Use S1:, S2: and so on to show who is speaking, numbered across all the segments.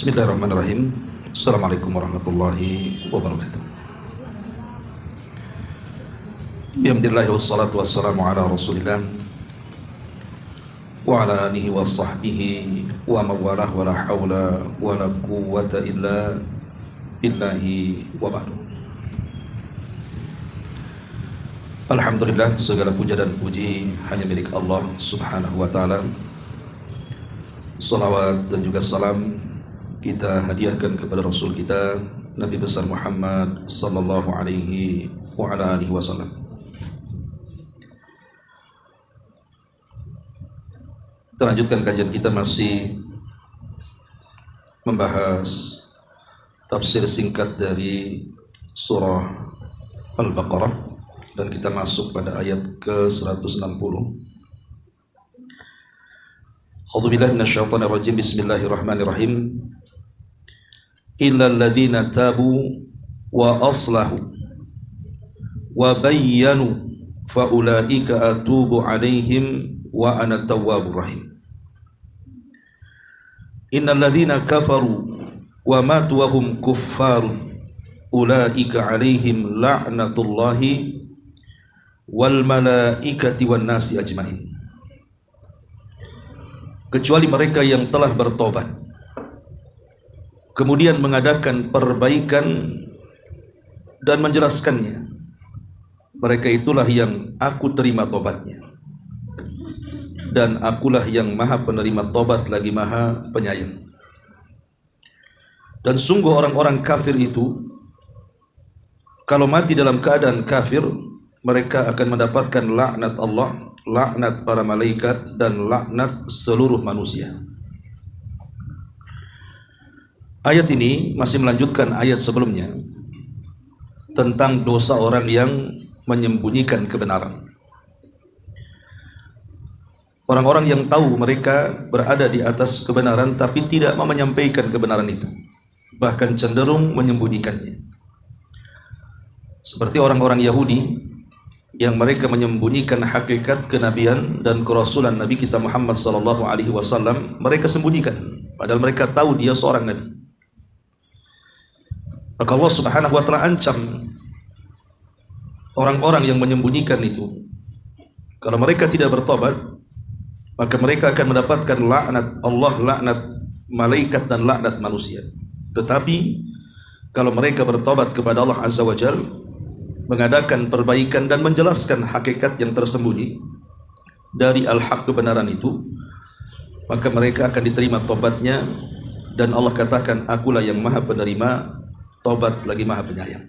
S1: Bismillahirrahmanirrahim. Assalamualaikum warahmatullahi wabarakatuh. Bismillahirrahmanirrahim. Wassalatu wassalamu ala rasulillah wa ala alihi wa sahbihi wa mawalah wa la hawla wa la quwwata illa billahi wa ba'du. Alhamdulillah, segala puja dan puji hanya milik Allah subhanahu wa ta'ala. Salawat dan juga salam kita hadiahkan kepada Rasul kita Nabi besar Muhammad sallallahu alaihi wa ala alihi wasallam. Kita lanjutkan kajian kita, masih membahas tafsir singkat dari surah Al-Baqarah, dan kita masuk pada ayat ke-160. A'udzubillahi minasyaitonir rajim. Bismillahirrahmanirrahim. Illal ladzina tabu wa aslahu wa bayyanu fa ulaika atubu alaihim wa ana tawwabur rahim. Innal ladzina kafaru wa matu wa hum kuffarun ulaika alaihim la'natullahi wal malaikati wan nasi ajmain. Kecuali mereka yang telah bertobat kemudian mengadakan perbaikan dan menjelaskannya, mereka itulah yang aku terima tobatnya, dan akulah yang maha penerima tobat lagi maha penyayang. Dan sungguh orang-orang kafir itu kalau mati dalam keadaan kafir, mereka akan mendapatkan laknat Allah, laknat para malaikat, dan laknat seluruh manusia. Ayat ini masih melanjutkan ayat sebelumnya tentang dosa orang yang menyembunyikan kebenaran. Orang-orang yang tahu mereka berada di atas kebenaran tapi tidak mau menyampaikan kebenaran itu, bahkan cenderung menyembunyikannya. Seperti orang-orang Yahudi yang mereka menyembunyikan hakikat kenabian dan kerasulan Nabi kita Muhammad sallallahu alaihi wasallam, mereka sembunyikan padahal mereka tahu dia seorang nabi. Maka Allah subhanahu wa ta'ala ancam orang-orang yang menyembunyikan itu. Kalau mereka tidak bertobat, maka mereka akan mendapatkan laknat Allah, laknat malaikat, dan laknat manusia. Tetapi kalau mereka bertobat kepada Allah azza wa jalla, mengadakan perbaikan dan menjelaskan hakikat yang tersembunyi dari al-haq, kebenaran itu, maka mereka akan diterima tobatnya, dan Allah katakan akulah yang maha penerima tobat lagi maha penyayang.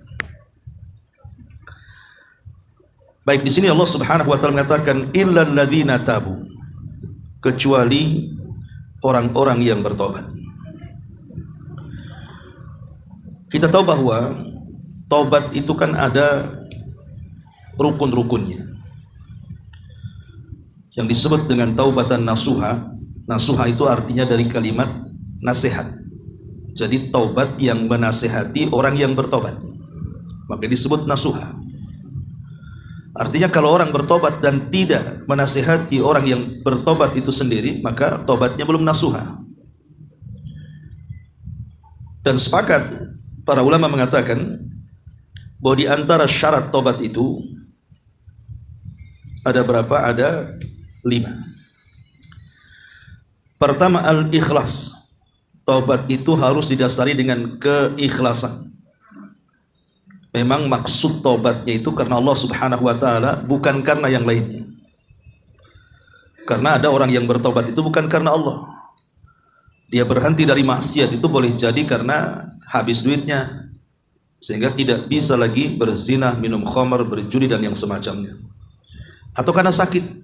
S1: Baik, di sini Allah subhanahu wa ta'ala mengatakan illal ladzina tabu, kecuali orang-orang yang bertobat. Kita tahu bahwa tobat itu kan ada rukun-rukunnya yang disebut dengan taubatan nasuha. Nasuha itu artinya dari kalimat nasihat. Jadi taubat yang menasihati orang yang bertobat, maka disebut nasuha. Artinya kalau orang bertobat dan tidak menasihati orang yang bertobat itu sendiri, maka tobatnya belum nasuha. Dan sepakat para ulama mengatakan bahwa di antara syarat tobat itu ada berapa? Ada 5. Pertama, al-ikhlas. Tobat itu harus didasari dengan keikhlasan. Memang maksud tobatnya itu karena Allah subhanahu wa ta'ala, bukan karena yang lainnya. Karena ada orang yang bertobat itu bukan karena Allah. Dia berhenti dari maksiat itu boleh jadi karena habis duitnya, sehingga tidak bisa lagi berzina, minum khamar, berjudi, dan yang semacamnya. Atau karena sakit.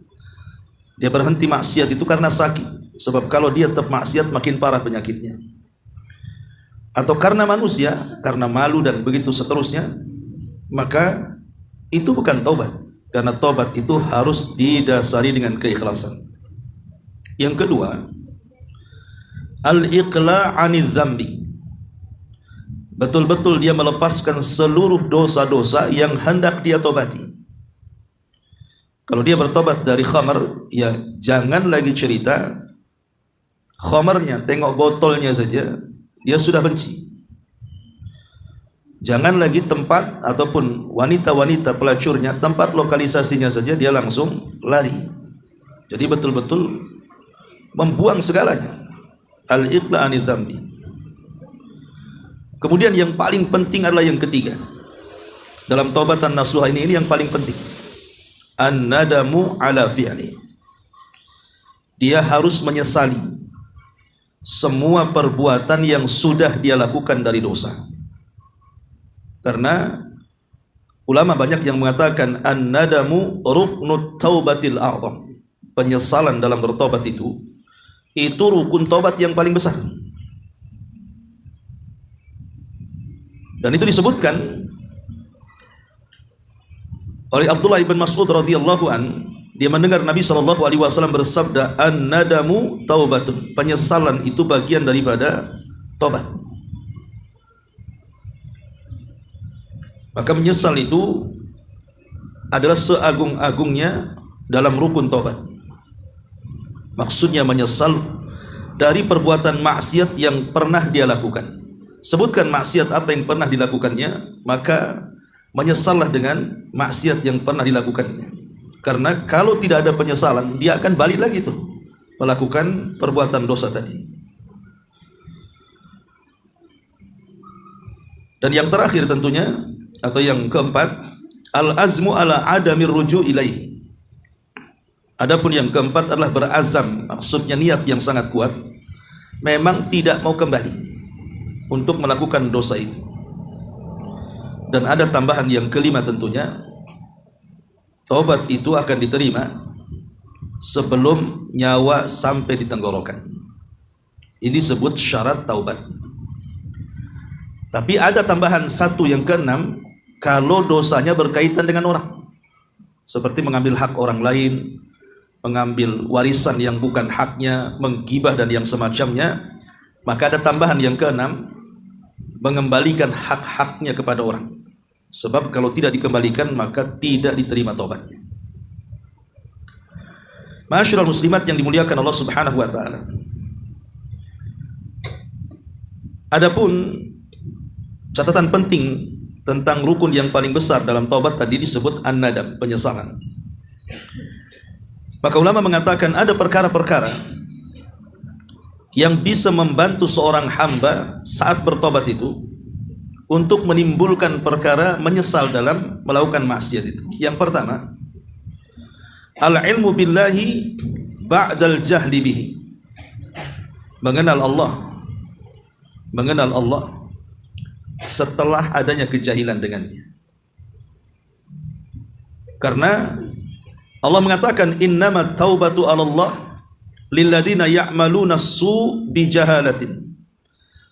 S1: Dia berhenti maksiat itu karena sakit, sebab kalau dia tetap maksiat makin parah penyakitnya. Atau karena manusia, karena malu dan begitu seterusnya, maka itu bukan tobat. Karena tobat itu harus didasari dengan keikhlasan. Yang kedua, al-iqla' 'anil dzambi. Betul-betul dia melepaskan seluruh dosa-dosa yang hendak dia tobati. Kalau dia bertobat dari khamar, ya jangan lagi cerita khamarnya, tengok botolnya saja dia sudah benci. Jangan lagi tempat ataupun wanita-wanita pelacurnya, tempat lokalisasinya saja dia langsung lari. Jadi betul-betul membuang segalanya. Al-iqla' anil dzambi. Kemudian yang paling penting adalah yang ketiga. Dalam taubatan nasuha ini yang paling penting. An-nadamu ala fi'li. Dia harus menyesali semua perbuatan yang sudah dia lakukan dari dosa. Karena ulama banyak yang mengatakan an-nadamu ruknut taubatil a'zam. Penyesalan dalam bertobat itu rukun tobat yang paling besar. Dan itu disebutkan oleh Abdullah bin Mas'ud radhiyallahu an, dia mendengar Nabi sallallahu alaihi wasallam bersabda, an-nadamu taubatun. Penyesalan itu bagian daripada tobat. Maka menyesal itu adalah seagung-agungnya dalam rukun tobat. Maksudnya menyesal dari perbuatan maksiat yang pernah dia lakukan. Sebutkan maksiat apa yang pernah dilakukannya, maka menyesallah dengan maksiat yang pernah dilakukannya. Karena kalau tidak ada penyesalan, dia akan balik lagi tuh melakukan perbuatan dosa tadi. Dan yang terakhir tentunya, atau yang keempat, al-azmu ala adamir ruju' ilaihi. Adapun yang keempat adalah berazam, maksudnya niat yang sangat kuat, memang tidak mau kembali untuk melakukan dosa itu. Dan ada tambahan yang kelima tentunya, taubat itu akan diterima sebelum nyawa sampai di tenggorokan. Ini disebut syarat taubat. Tapi ada tambahan satu yang keenam, kalau dosanya berkaitan dengan orang, seperti mengambil hak orang lain, mengambil warisan yang bukan haknya, menggibah dan yang semacamnya, maka ada tambahan yang keenam, mengembalikan hak-haknya kepada orang. Sebab kalau tidak dikembalikan maka tidak diterima taubatnya. Ma'asyiral muslimat yang dimuliakan Allah Subhanahu wa taala. Adapun catatan penting tentang rukun yang paling besar dalam taubat tadi disebut an-nadam, penyesalan. Maka ulama mengatakan ada perkara-perkara yang bisa membantu seorang hamba saat bertobat itu untuk menimbulkan perkara menyesal dalam melakukan maksiat itu. Yang pertama, al-ilmu billahi ba'dal jahli bihi. Mengenal Allah setelah adanya kejahilan dengannya. Karena Allah mengatakan innamat taubatu 'alallah lilladzina ya'maluna as-su' bi jahalatin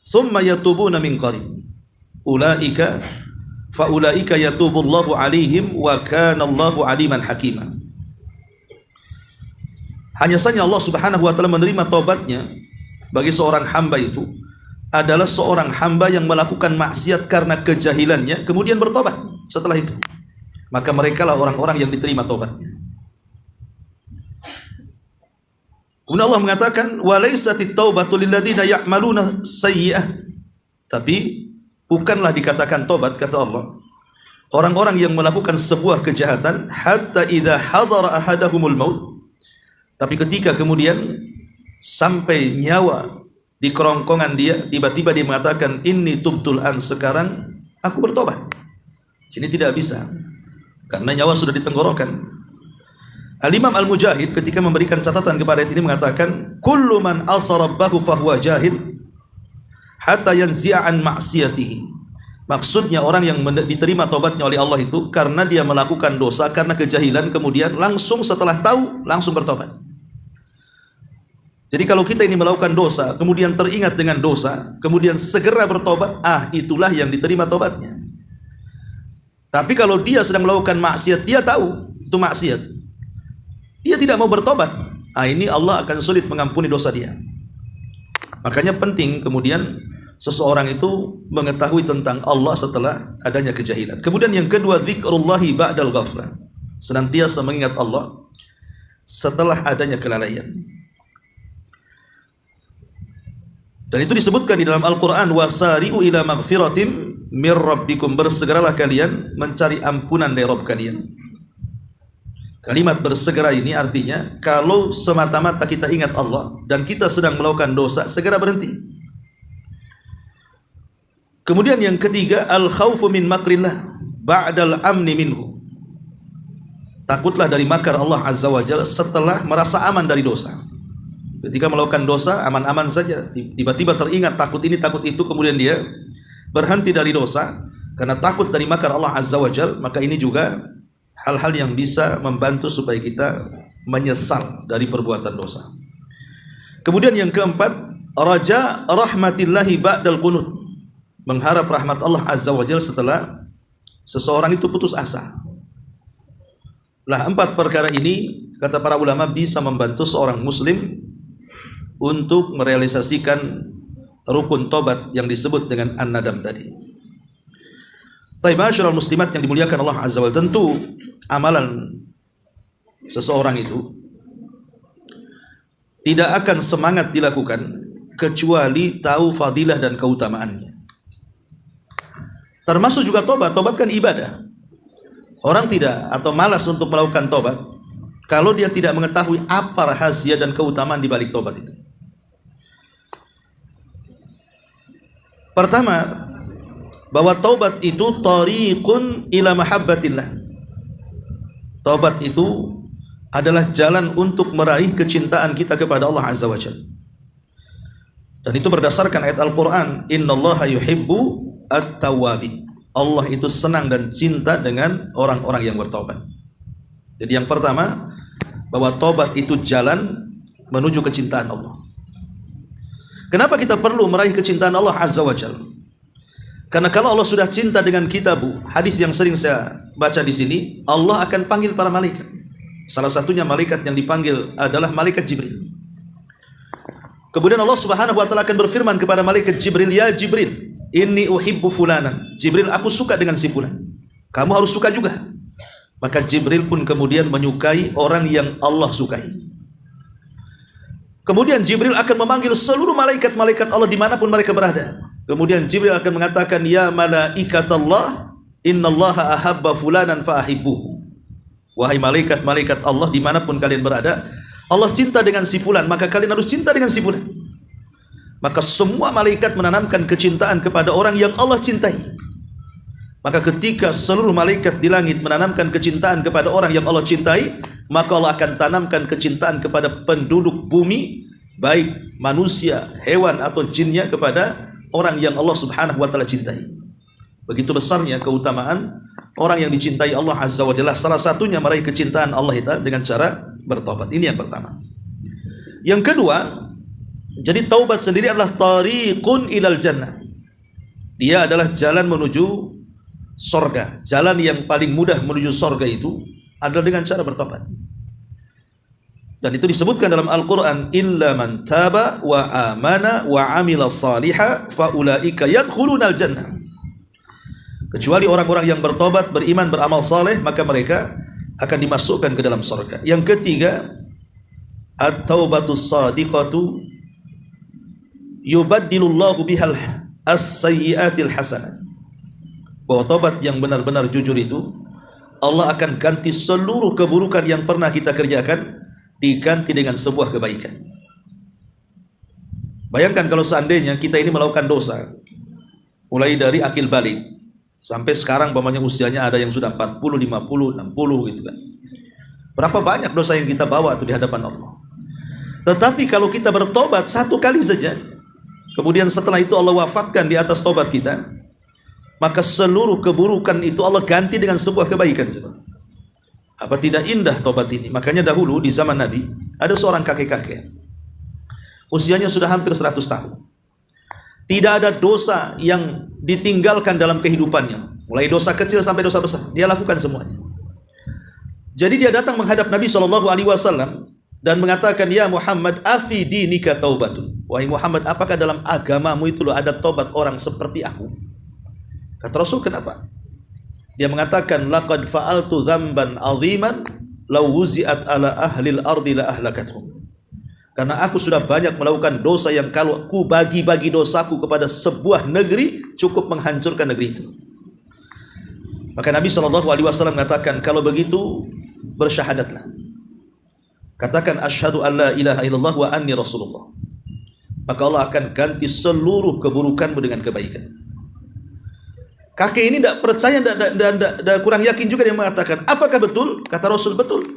S1: thumma yatubuna min qarib ulaika yatubullahu 'alaihim wa kana Allahu 'aliman hakima. Hanya saja Allah Subhanahu wa taala menerima taubatnya bagi seorang hamba itu adalah seorang hamba yang melakukan maksiat karena kejahilannya kemudian bertobat setelah itu. Maka merekalah orang-orang yang diterima taubatnya. Kemudian Allah mengatakan walaisatit taubatu lil ladzina ya'maluna sayyi'at. Tapi bukanlah dikatakan tobat, kata Allah, orang-orang yang melakukan sebuah kejahatan hatta idza hadara ahadahumul maut. Tapi ketika kemudian sampai nyawa di kerongkongan dia, tiba-tiba dia mengatakan inni tubtul an, sekarang aku bertobat. Ini tidak bisa karena nyawa sudah di tenggorokan. Al-Imam Al-Mujahid ketika memberikan catatan kepada ayat ini mengatakan kullu man asarabahu fahuwa jahil hatta yanzi'a an ma'siyatihi. Maksudnya orang yang diterima tobatnya oleh Allah itu karena dia melakukan dosa karena kejahilan, kemudian langsung setelah tahu langsung bertobat. Jadi kalau kita ini melakukan dosa, kemudian teringat dengan dosa, kemudian segera bertobat, itulah yang diterima tobatnya. Tapi kalau dia sedang melakukan maksiat, dia tahu itu maksiat, dia tidak mau bertobat, ini Allah akan sulit mengampuni dosa dia. Makanya penting kemudian seseorang itu mengetahui tentang Allah setelah adanya kejahilan. Kemudian yang kedua, dzikrullahi ba'dal ghaflah. Senantiasa mengingat Allah setelah adanya kelalaian. Dan itu disebutkan di dalam Al-Quran, wasari'u ila maghfiratim mir rabbikum, bersegeralah kalian mencari ampunan dari Rabb kalian. Kalimat bersegera ini artinya kalau semata-mata kita ingat Allah dan kita sedang melakukan dosa, segera berhenti. Kemudian yang ketiga, al-khawfu min makrillah ba'dal amni minhu. Takutlah dari makar Allah Azza wa Jalla setelah merasa aman dari dosa. Ketika melakukan dosa aman-aman saja, tiba-tiba teringat takut ini takut itu, kemudian dia berhenti dari dosa karena takut dari makar Allah Azza wa Jalla. Maka ini juga hal-hal yang bisa membantu supaya kita menyesal dari perbuatan dosa. Kemudian yang keempat, raja rahmatillahi ba'dal qunut, mengharap rahmat Allah Azza wa Jalla setelah seseorang itu putus asa. Lah, 4 perkara ini kata para ulama bisa membantu seorang muslim untuk merealisasikan rukun tobat yang disebut dengan an-nadam tadi. Baik, masyaallah muslimat yang dimuliakan Allah Azza wa Jalla, tentu amalan seseorang itu tidak akan semangat dilakukan kecuali tahu fadilah dan keutamaannya. Termasuk juga tobat. Tobat kan ibadah. Orang tidak atau malas untuk melakukan tobat kalau dia tidak mengetahui apa rahasia dan keutamaan di balik tobat itu. Pertama, bahwa taubat itu tariqun ila mahabbatillah. Taubat itu adalah jalan untuk meraih kecintaan kita kepada Allah Azza wa Jalla. Dan itu berdasarkan ayat Al-Quran, innallaha yuhibbu at-tawwabin. Allah itu senang dan cinta dengan orang-orang yang bertobat. Jadi yang pertama, bahwa taubat itu jalan menuju kecintaan Allah. Kenapa kita perlu meraih kecintaan Allah Azza wa Jalla? Karena kalau Allah sudah cinta dengan kita, Bu, hadis yang sering saya baca di sini, Allah akan panggil para malaikat. Salah satunya malaikat yang dipanggil adalah malaikat Jibril. Kemudian Allah Subhanahu wa taala akan berfirman kepada malaikat Jibril, "Ya Jibril, inni uhibbu fulanan." Jibril, aku suka dengan si fulan. Kamu harus suka juga. Maka Jibril pun kemudian menyukai orang yang Allah sukai. Kemudian Jibril akan memanggil seluruh malaikat-malaikat Allah dimanapun mereka berada. Kemudian Jibril akan mengatakan, "Ya malaikatallah, innallaha ahabba fulanan fa'ahibbuhu." Wahai malaikat-malaikat Allah dimanapun kalian berada, Allah cinta dengan si fulan, maka kalian harus cinta dengan si fulan. Maka semua malaikat menanamkan kecintaan kepada orang yang Allah cintai. Maka ketika seluruh malaikat di langit menanamkan kecintaan kepada orang yang Allah cintai, maka Allah akan tanamkan kecintaan kepada penduduk bumi, baik manusia, hewan atau jinnya, kepada orang yang Allah Subhanahu wa taala cintai. Begitu besarnya keutamaan orang yang dicintai Allah Azza wa Jalla. Salah satunya meraih kecintaan Allah itu dengan cara bertobat. Ini yang pertama. Yang kedua, jadi taubat sendiri adalah tariqun ilal jannah. Dia adalah jalan menuju sorga. Jalan yang paling mudah menuju sorga itu adalah dengan cara bertobat. Dan itu disebutkan dalam Al-Quran, illa man taba wa amana wa amila salihah fa ulaika yadkhulunal jannah. Kecuali orang-orang yang bertobat, beriman, beramal saleh, maka mereka akan dimasukkan ke dalam surga. Yang ketiga, at-taubatus shadiqatu yubaddilullahu bihal as-sayyi'atil hasanat. Bahwa taubat yang benar-benar jujur itu, Allah akan ganti seluruh keburukan yang pernah kita kerjakan, diganti dengan sebuah kebaikan. Bayangkan kalau seandainya kita ini melakukan dosa, mulai dari akil balik sampai sekarang, umpamanya usianya ada yang sudah 40, 50, 60 gitu kan. Berapa banyak dosa yang kita bawa itu di hadapan Allah. Tetapi kalau kita bertobat satu kali saja, kemudian setelah itu Allah wafatkan di atas tobat kita, maka seluruh keburukan itu Allah ganti dengan sebuah kebaikan. Apa tidak indah tobat ini? Makanya dahulu di zaman Nabi ada seorang kakek-kakek, usianya sudah hampir 100 tahun. Tidak ada dosa yang ditinggalkan dalam kehidupannya, mulai dosa kecil sampai dosa besar, dia lakukan semuanya. Jadi dia datang menghadap Nabi SAW dan mengatakan, "Ya Muhammad, afi dinika taubatun." Wahai Muhammad, apakah dalam agamamu itu ada tobat orang seperti aku? Kata Rasul, kenapa? Dia mengatakan, laqad fa'altu dzamban 'aziman law wuzi'at ala ahlil ardi la ahlakathum. karena aku sudah banyak melakukan dosa yang kalau ku bagi-bagi dosaku kepada sebuah negeri cukup menghancurkan negeri itu. Maka Nabi SAW mengatakan, kalau begitu bersyahadatlah, katakan asyhadu an la ilaha illallah wa anni rasulullah, maka Allah akan ganti seluruh keburukanmu dengan kebaikan. Kakek ini tidak percaya dan kurang yakin juga, dia mengatakan, apakah betul? Kata Rasul, betul.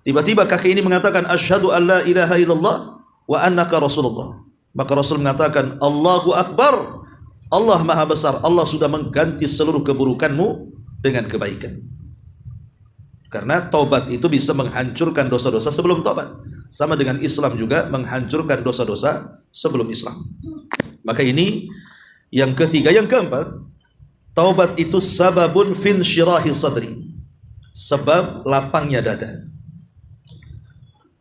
S1: Tiba-tiba kakek ini mengatakan, asyhadu an la ilaha illallah wa annaka rasulullah. Maka Rasul mengatakan, Allahu akbar, Allah maha besar, Allah sudah mengganti seluruh keburukanmu dengan kebaikan. Karena taubat itu bisa menghancurkan dosa-dosa sebelum taubat. Sama dengan Islam juga menghancurkan dosa-dosa sebelum Islam. Maka ini yang ketiga. Yang keempat, taubat itu sababun fin syirahi sadri, sebab lapangnya dada.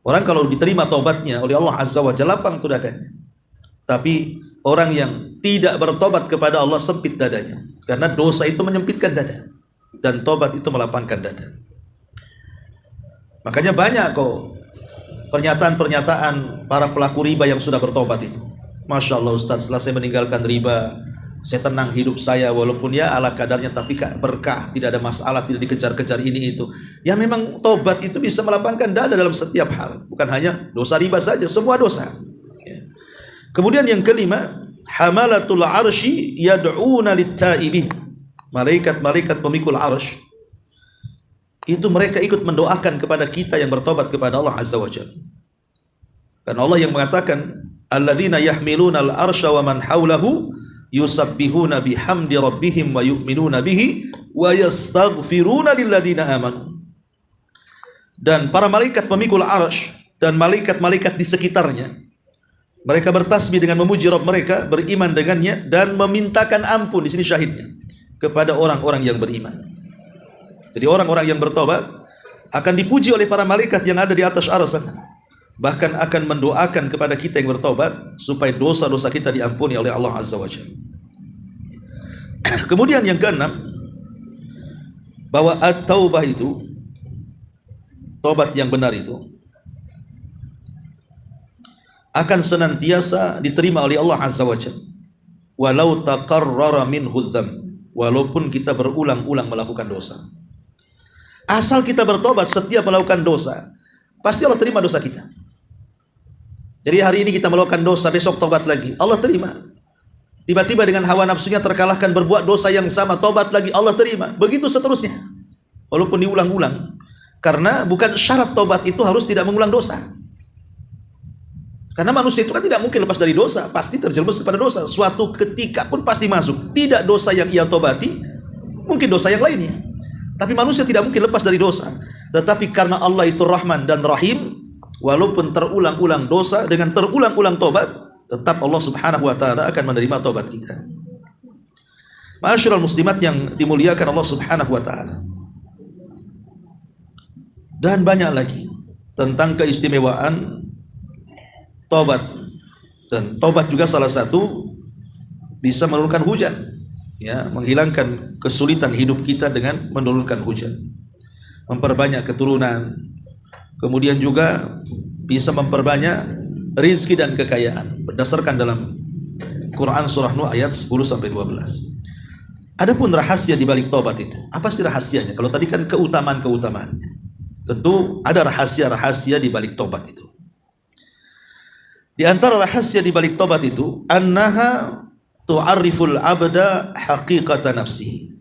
S1: Orang kalau diterima taubatnya oleh Allah Azza wa Jalla, lapang itu dadanya. Tapi orang yang tidak bertobat kepada Allah sempit dadanya, karena dosa itu menyempitkan dada, dan tobat itu melapangkan dada. Makanya banyak kok pernyataan-pernyataan para pelaku riba yang sudah bertobat itu. Masya Allah Ustaz, setelah saya meninggalkan riba, saya tenang hidup saya, walaupun ya ala kadarnya, tapi berkah, tidak ada masalah, tidak dikejar-kejar ini itu. Ya memang tobat itu bisa melapangkan dada dalam setiap hal, bukan hanya dosa riba saja, semua dosa. Kemudian yang kelima, hamalatul arsy yad'una lit-taibin. Malaikat-malaikat pemikul arsy itu mereka ikut mendoakan kepada kita yang bertobat kepada Allah Azza wa Jalla. Karena Allah yang mengatakan, alladzina yahmiluna al-arsya wa man hawlahu yusabbihuna bihamdi rabbihim wa yu'minuna bihi wa yastaghfiruna lilladzina amanu. Dan para malaikat pemikul arsy dan malaikat-malaikat di sekitarnya, mereka bertasbih dengan memuji Rabb mereka, beriman dengannya, dan memintakan ampun, di sini syahidnya, kepada orang-orang yang beriman. Jadi orang-orang yang bertobat akan dipuji oleh para malaikat yang ada di atas arsy sana. Bahkan akan mendoakan kepada kita yang bertobat supaya dosa-dosa kita diampuni oleh Allah Azza wa Jalla. Kemudian yang keenam, bahwa at-taubah itu, tobat yang benar itu, akan senantiasa diterima oleh Allah Azza wa Jalla, walau taqarrara minhu dzam, walaupun kita berulang-ulang melakukan dosa. Asal kita bertobat setiap melakukan dosa, pasti Allah terima dosa kita. Jadi hari ini kita melakukan dosa, besok tobat lagi, Allah terima. Tiba-tiba dengan hawa nafsunya terkalahkan, berbuat dosa yang sama, tobat lagi, Allah terima. Begitu seterusnya, walaupun diulang-ulang. Karena bukan syarat tobat itu harus tidak mengulang dosa. Karena manusia itu kan tidak mungkin lepas dari dosa, pasti terjerumus kepada dosa. Suatu ketika pun pasti masuk. Tidak dosa yang ia tobati, mungkin dosa yang lainnya. Tapi manusia tidak mungkin lepas dari dosa. Tetapi karena Allah itu Rahman dan Rahim, walaupun terulang-ulang dosa, dengan terulang-ulang tobat, tetap Allah Subhanahu wa ta'ala akan menerima tobat kita. Ma'asyiral muslimat yang dimuliakan Allah Subhanahu wa ta'ala. Dan banyak lagi tentang keistimewaan tobat. Dan tobat juga salah satu bisa menurunkan hujan, ya, menghilangkan kesulitan hidup kita dengan menurunkan hujan, memperbanyak keturunan, kemudian juga bisa memperbanyak rizki dan kekayaan, berdasarkan dalam Quran surah Nuh ayat 10-12. Adapun rahasia di balik tobat itu, apa sih rahasianya? Kalau tadi kan keutamaan-keutamaannya, tentu ada rahasia-rahasia di balik tobat itu. Di antara rahasia di balik tobat itu, annaha tu'arriful abda haqiqata nafsihi.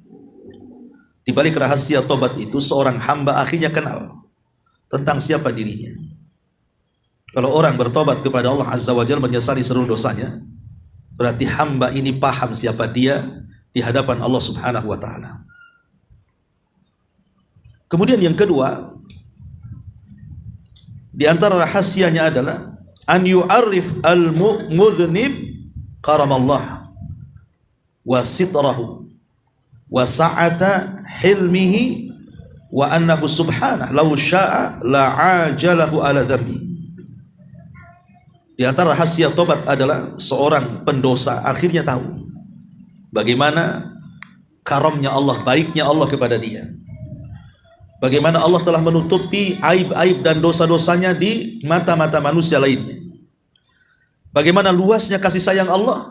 S1: Di balik rahasia tobat itu, seorang hamba akhirnya kenal tentang siapa dirinya. Kalau orang bertobat kepada Allah Azza wa Jalla, menyesali seluruh dosanya, berarti hamba ini paham siapa dia di hadapan Allah Subhanahu wa ta'ala. Kemudian yang kedua, di antara rahasianya adalah an yu'arrif al-mudhnib karamallah wa sitrahu wa sa'ata hilmihi wa annahu subhanahu law sya'a la'ajalahu ala dhanbi. Di antara rahasia tobat adalah seorang pendosa akhirnya tahu bagaimana karamnya Allah, baiknya Allah kepada dia. Bagaimana Allah telah menutupi aib-aib dan dosa-dosanya di mata-mata manusia lainnya. Bagaimana luasnya kasih sayang Allah.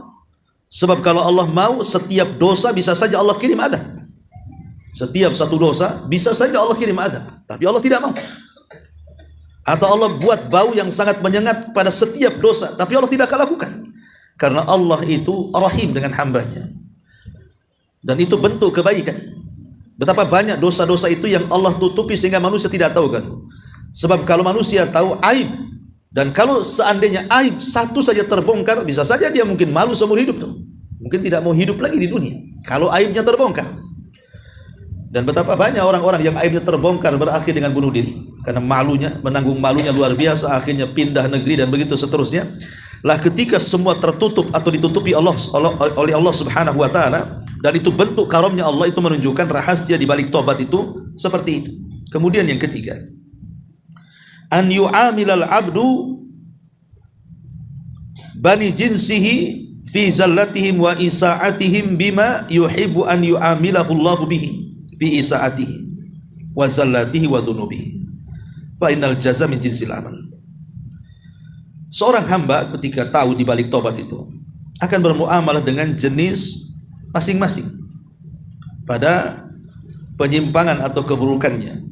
S1: Sebab kalau Allah mau, setiap dosa bisa saja Allah kirim adab. Setiap satu dosa bisa saja Allah kirim adab. Tapi Allah tidak mau. Atau Allah buat bau yang sangat menyengat pada setiap dosa, tapi Allah tidak akan lakukan. Karena Allah itu rahim dengan hambanya. Dan itu bentuk kebaikan. Betapa banyak dosa-dosa itu yang Allah tutupi sehingga manusia tidak tahu kan. Sebab kalau manusia tahu aib, dan kalau seandainya aib satu saja terbongkar, bisa saja dia mungkin malu seumur hidup tuh. Mungkin tidak mau hidup lagi di dunia kalau aibnya terbongkar. Dan betapa banyak orang-orang yang aibnya terbongkar berakhir dengan bunuh diri karena malunya, menanggung malunya luar biasa, akhirnya pindah negeri dan begitu seterusnya. Lah ketika semua tertutup atau ditutupi oleh Allah Subhanahu wa taala, dan itu bentuk karamnya Allah, itu menunjukkan rahasia di balik tobat itu seperti itu. Kemudian yang ketiga, an yu'amilal abdu bani jinsihi fi zallatihim wa isa'atihim bima yuhibbu an yu'amilahu Allahu bihi fi isa'atihi wa zallatihi wa dhunubihi fa innal jaza min jinsil amal. Seorang hamba ketika tahu di balik tobat itu akan bermuamalah dengan jenis masing-masing pada penyimpangan atau keburukannya,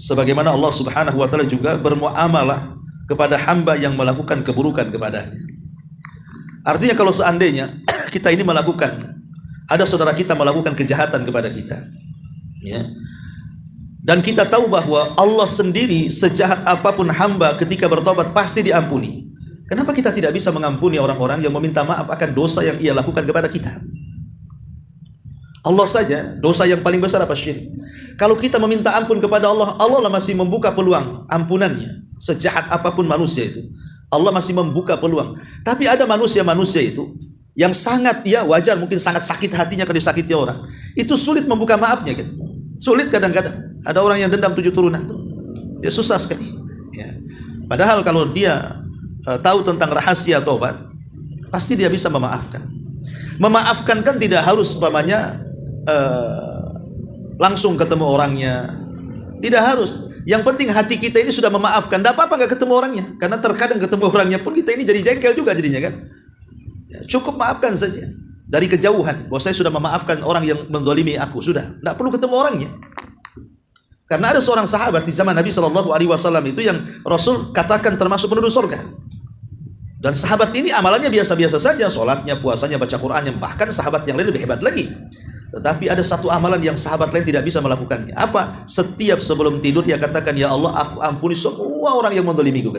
S1: sebagaimana Allah Subhanahu wa taala juga bermuamalah kepada hamba yang melakukan keburukan kepadanya. Artinya kalau seandainya kita ini melakukan, ada saudara kita melakukan kejahatan kepada kita, ya, dan kita tahu bahwa Allah sendiri sejahat apapun hamba ketika bertobat pasti diampuni. Kenapa kita tidak bisa mengampuni orang-orang yang meminta maaf akan dosa yang ia lakukan kepada kita? Allah saja, dosa yang paling besar apa? Syirik. Kalau kita meminta ampun kepada Allah, Allah masih membuka peluang ampunannya. Sejahat apapun manusia itu, Allah masih membuka peluang. Tapi ada manusia-manusia itu yang sangat, ya wajar mungkin sangat sakit hatinya kalau disakiti orang. Itu sulit membuka maafnya kan. Sulit kadang-kadang. Ada orang yang dendam 7 turunan tuh. Ya susah sekali. Ya. Padahal kalau dia tahu tentang rahasia tobat, pasti dia bisa memaafkan. Memaafkan kan tidak harus umpamanya langsung ketemu orangnya, tidak harus. Yang penting hati kita ini sudah memaafkan. Tidak apa-apa nggak ketemu orangnya, karena terkadang ketemu orangnya pun kita ini jadi jengkel juga jadinya kan. Ya, cukup maafkan saja dari kejauhan, bahwa saya sudah memaafkan orang yang menzalimi aku, sudah, tidak perlu ketemu orangnya. Karena ada seorang sahabat di zaman Nabi Shallallahu Alaihi Wasallam itu yang Rasul katakan termasuk penduduk surga. Dan sahabat ini amalannya biasa-biasa saja, sholatnya, puasanya, baca Qurannya, bahkan sahabat yang lain lebih hebat lagi. Tetapi ada satu amalan yang sahabat lain tidak bisa melakukannya. Apa? Setiap sebelum tidur dia katakan, ya Allah, aku ampuni semua orang yang mendolimiku.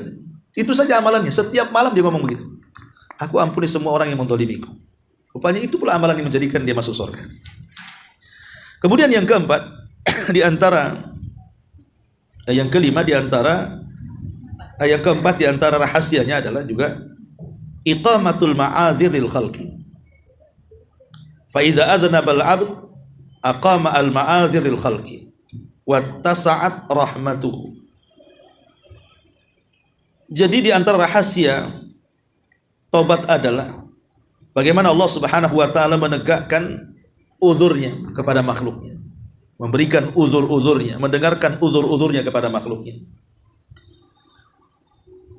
S1: Itu saja amalannya. Setiap malam dia ngomong begitu. Aku ampuni semua orang yang mendolimiku. Rupanya itu pula amalan yang menjadikan dia masuk surga. Kemudian yang keempat, yang keempat di antara rahasianya adalah juga iqamatul ma'adhiril khalqi. Fa idza adnaba al-'abd aqama al-ma'adhiril khalqi wattasa'at rahmatuhu. Jadi di antara rahasia tobat adalah bagaimana Allah Subhanahu wa taala menegakkan uzurnya kepada makhluknya, memberikan uzur-uzurnya, mendengarkan uzur-uzurnya kepada makhluknya.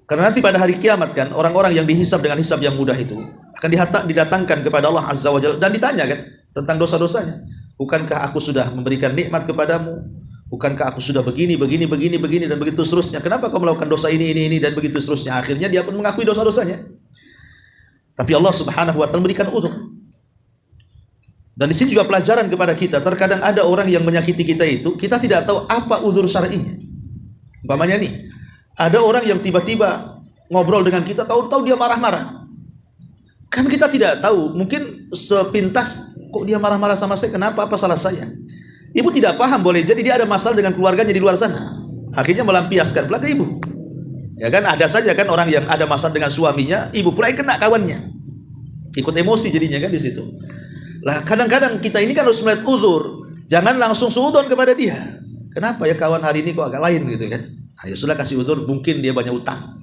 S1: Karena nanti pada hari kiamat kan, orang-orang yang dihisab dengan hisab yang mudah itu akan didatangkan kepada Allah Azza wa Jalla dan ditanya kan tentang dosa-dosanya. Bukankah aku sudah memberikan nikmat kepadamu? Bukankah aku sudah begini dan begitu seterusnya? Kenapa kau melakukan dosa ini dan begitu seterusnya? Akhirnya dia pun mengakui dosa-dosanya. Tapi Allah Subhanahu wa taala memberikan uzur. Dan di sini juga pelajaran kepada kita. Terkadang ada orang yang menyakiti kita itu, kita tidak tahu apa uzur syar'inya. Umpamanya nih, ada orang yang tiba-tiba ngobrol dengan kita, tahu-tahu dia marah-marah. Kan kita tidak tahu, mungkin sepintas, kok dia marah-marah sama saya, kenapa, apa salah saya? Ibu tidak paham, boleh jadi dia ada masalah dengan keluarganya di luar sana. Akhirnya melampiaskan pula ke ibu. Ya kan, ada saja kan orang yang ada masalah dengan suaminya, ibu pula yang kena kawannya. Ikut emosi jadinya kan di situ. Lah kadang-kadang kita ini kan harus melihat uzur, jangan langsung suudzon kepada dia. Kenapa ya kawan hari ini kok agak lain gitu kan? Nah, ya sudah kasih uzur, mungkin dia banyak utang.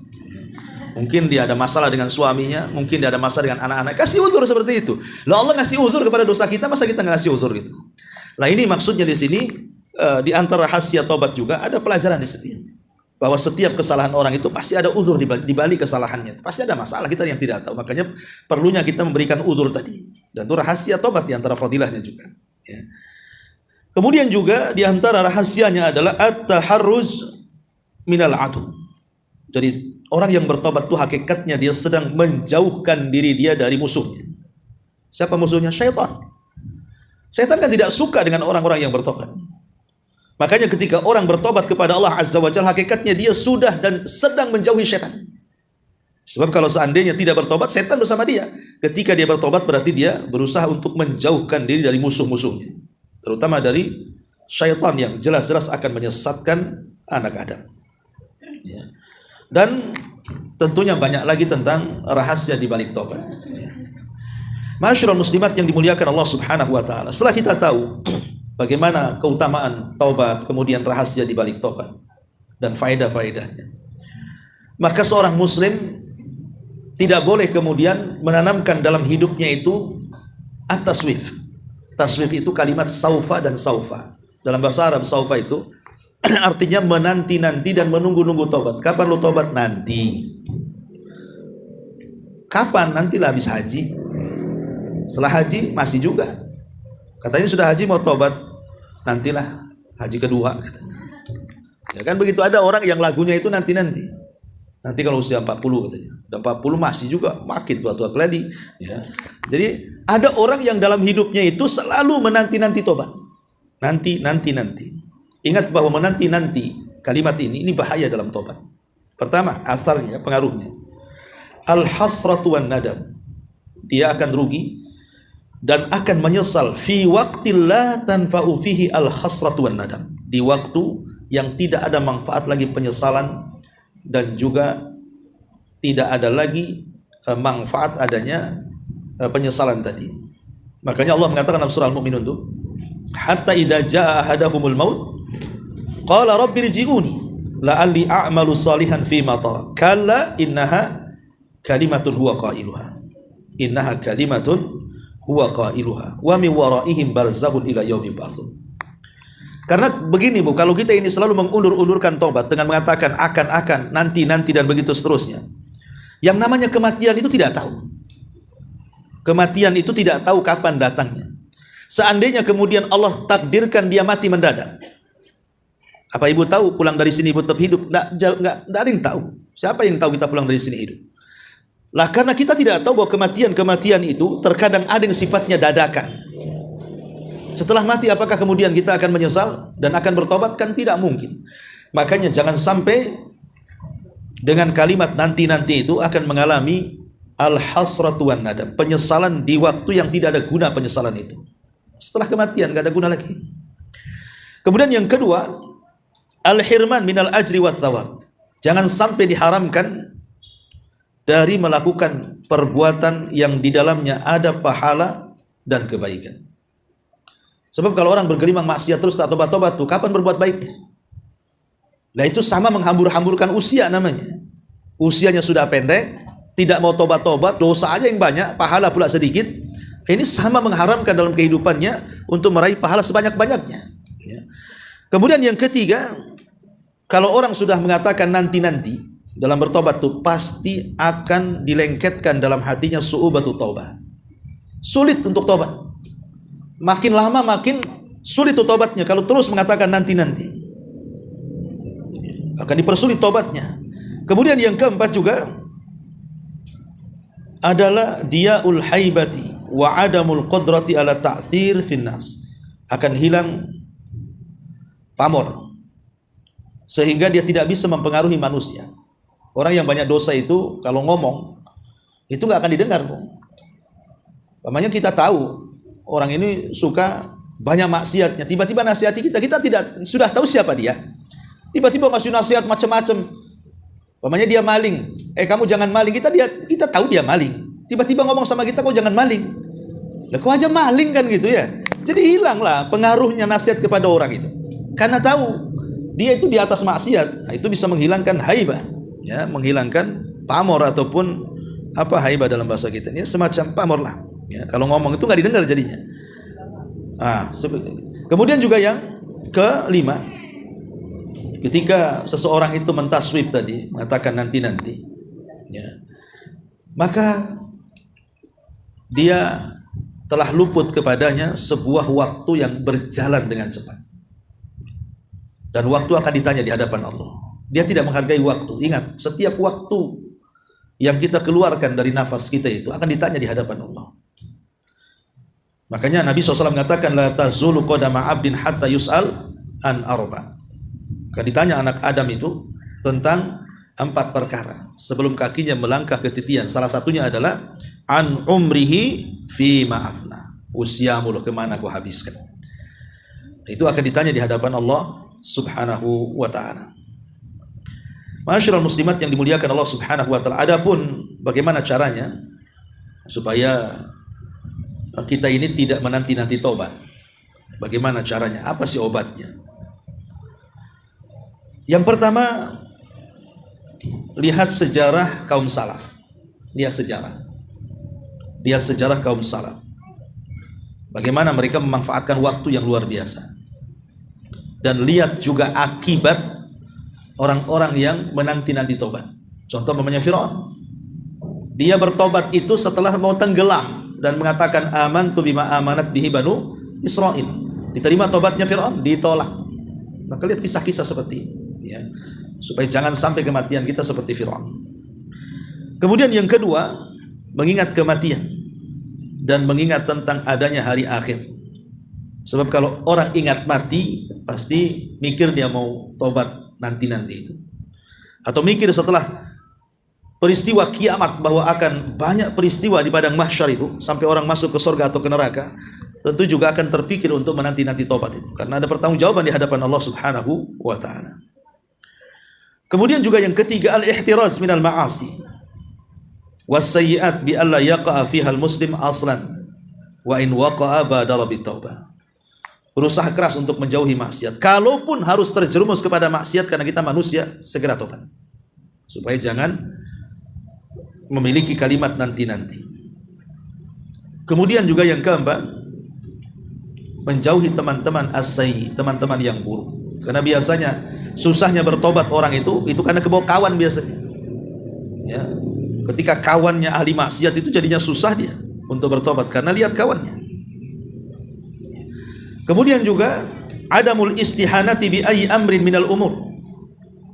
S1: Mungkin dia ada masalah dengan suaminya, mungkin dia ada masalah dengan anak-anak. Kasih uzur seperti itu. Lah Allah ngasih uzur kepada dosa kita, masa kita nggak kasih uzur gitu? Lah ini maksudnya di sini di antara rahasia tobat juga ada pelajaran di setiap, bahwa setiap kesalahan orang itu pasti ada uzur di balik kesalahannya. Pasti ada masalah kita yang tidak tahu. Makanya perlunya kita memberikan uzur tadi. Dan itu rahasia tobat di antara fadilahnya juga. Ya. Kemudian juga di antara rahasianya adalah at-taharruz minal adu. Jadi orang yang bertobat itu hakikatnya dia sedang menjauhkan diri dia dari musuhnya. Siapa musuhnya? Syaitan. Syaitan kan tidak suka dengan orang-orang yang bertobat. Makanya ketika orang bertobat kepada Allah Azza wa Jalla, hakikatnya dia sudah dan sedang menjauhi syaitan. Sebab kalau seandainya tidak bertobat, syaitan bersama dia. Ketika dia bertobat berarti dia berusaha untuk menjauhkan diri dari musuh-musuhnya, terutama dari syaitan yang jelas-jelas akan menyesatkan anak Adam. Ya. Dan tentunya banyak lagi tentang rahasia di balik tobat. Ya. Masyarul muslimat yang dimuliakan Allah Subhanahu wa taala. Setelah kita tahu bagaimana keutamaan taubat, kemudian rahasia di balik taubat dan faedah-faedahnya, maka seorang muslim tidak boleh kemudian menanamkan dalam hidupnya itu at-taswif. Taswif itu kalimat saufa dan saufa. Dalam bahasa Arab saufa itu artinya menanti-nanti dan menunggu-nunggu taubat. Kapan lu taubat? Nanti. Kapan? Nantilah habis haji. Setelah haji masih juga. Katanya sudah haji mau tobat, nantilah haji kedua katanya. Ya kan begitu, ada orang yang lagunya itu nanti-nanti. Nanti kalau usia 40 katanya. Dan 40 masih juga makin tua-tua keladi, ya. Jadi ada orang yang dalam hidupnya itu selalu menanti-nanti tobat. Nanti. Ingat bahwa menanti-nanti kalimat ini bahaya dalam tobat. Pertama, asarnya, pengaruhnya. Al-hasratu wan nadam. Dia akan rugi dan akan menyesal fi waqtil la tanfa'u fihi al-hasratu wan nadam, di waktu yang tidak ada manfaat lagi penyesalan dan juga tidak ada lagi manfaat adanya penyesalan tadi. Makanya Allah mengatakan dalam surah Al-Mu'minun itu, hatta idza jaa ahadahumul maut qala rabbirji'uni la'alli a'malu salihan fi ma tarak kalla innaha kalimatun huwa qailuha wa min waraihim barzakhun ila yaumil ba'ts. Karena begini Bu, kalau kita ini selalu mengundur-undurkan tobat dengan mengatakan akan, nanti dan begitu seterusnya, yang namanya kematian itu tidak tahu. Kematian itu tidak tahu kapan datangnya. Seandainya kemudian Allah takdirkan dia mati mendadak, apa ibu tahu pulang dari sini ibu tetap hidup? Nggak ada yang tahu. Siapa yang tahu kita pulang dari sini hidup? Lah karena kita tidak tahu bahwa kematian itu terkadang ada yang sifatnya dadakan. Setelah mati apakah kemudian kita akan menyesal dan akan bertobat? Kan tidak mungkin. Makanya jangan sampai dengan kalimat nanti itu akan mengalami al-hasratu wan nadam, penyesalan di waktu yang tidak ada guna penyesalan itu. Setelah kematian gak ada guna lagi. Kemudian yang kedua, al-hirman minal ajri wath thawab. Jangan sampai diharamkan dari melakukan perbuatan yang di dalamnya ada pahala dan kebaikan. Sebab kalau orang bergelimang maksiat terus tak tobat-tobat tuh, kapan berbuat baiknya? Nah itu sama menghambur-hamburkan usia namanya. Usianya sudah pendek, tidak mau tobat-tobat, dosa aja yang banyak, pahala pula sedikit. Ini sama mengharamkan dalam kehidupannya untuk meraih pahala sebanyak-banyaknya. Ya. Kemudian yang ketiga, kalau orang sudah mengatakan nanti dalam bertobat tuh pasti akan dilengketkan dalam hatinya su'ubatu taubah. Sulit untuk tobat. Makin lama makin sulit tobatnya kalau terus mengatakan nanti. Akan dipersulit tobatnya. Kemudian yang keempat juga adalah diaul haibati wa adamul qudrati ala ta'thir finnas. Akan hilang pamor sehingga dia tidak bisa mempengaruhi manusia. Orang yang banyak dosa itu kalau ngomong itu nggak akan didengar. Namanya kita tahu orang ini suka banyak maksiatnya, tiba-tiba nasihati kita tidak sudah tahu siapa dia, tiba-tiba ngasih nasihat macam-macam. Namanya dia maling, kamu jangan maling, kita tahu dia maling, tiba-tiba ngomong sama kita kau jangan maling, lah kau aja maling kan gitu ya. Jadi hilanglah pengaruhnya nasihat kepada orang itu, karena tahu dia itu di atas maksiat. Nah, itu bisa menghilangkan haibah, ya, menghilangkan pamor ataupun apa haibah dalam bahasa kita ini semacam pamor lah. Ya, kalau ngomong itu nggak didengar jadinya. Kemudian juga yang kelima, ketika seseorang itu mentaswib tadi, mengatakan nanti-nanti, ya, maka dia telah luput kepadanya sebuah waktu yang berjalan dengan cepat. Dan waktu akan ditanya di hadapan Allah. Dia tidak menghargai waktu. Ingat, setiap waktu yang kita keluarkan dari nafas kita itu akan ditanya di hadapan Allah. Makanya Nabi SAW mengatakan, la tazulu qadama abdin hatta yus'al an arba. Akan ditanya anak Adam itu tentang 4 perkara sebelum kakinya melangkah ke titian. Salah satunya adalah an umrihi fi ma'afna. Usiamu loh, kemana kau habiskan. Itu akan ditanya di hadapan Allah Subhanahu wa ta'ala. Masyaallah muslimat yang dimuliakan Allah Subhanahu wa ta'ala. Adapun bagaimana caranya supaya kita ini tidak menanti-nanti tobat. Bagaimana caranya? Apa sih obatnya? Yang pertama, lihat sejarah kaum salaf. Lihat sejarah kaum salaf. Bagaimana mereka memanfaatkan waktu yang luar biasa. Dan lihat juga akibat orang-orang yang menanti-nanti tobat. Contoh namanya Fir'aun. Dia bertobat itu setelah mau tenggelam dan mengatakan amantu bima amanat bihi banu Israil. Diterima tobatnya Fir'aun, ditolak. Maka lihat kisah-kisah seperti ini, ya, supaya jangan sampai kematian kita seperti Fir'aun. Kemudian yang kedua, mengingat kematian dan mengingat tentang adanya hari akhir. Sebab kalau orang ingat mati, pasti mikir dia mau tobat nanti-nanti itu. Atau mikir setelah peristiwa kiamat bahwa akan banyak peristiwa di padang mahsyar itu sampai orang masuk ke surga atau ke neraka, tentu juga akan terpikir untuk menanti-nanti tobat itu karena ada pertanggungjawaban di hadapan Allah Subhanahu wa ta'ala. Kemudian juga yang ketiga, al-ihtiraz minal ma'asi was-sayyi'at bi alla yaqa'a fiha al-muslim aslan wa in waqa'a badara bit-taubah. Berusaha keras untuk menjauhi maksiat. Kalaupun harus terjerumus kepada maksiat karena kita manusia, segera tobat. Supaya jangan memiliki kalimat nanti-nanti. Kemudian juga yang keempat, menjauhi teman-teman as-sayyi, teman-teman yang buruk. Karena biasanya susahnya bertobat orang itu karena kebawa kawan biasanya. Ya, ketika kawannya ahli maksiat itu jadinya susah dia untuk bertobat karena lihat kawannya. Kemudian juga adamul istihanati bi ayyi amrin minal umur.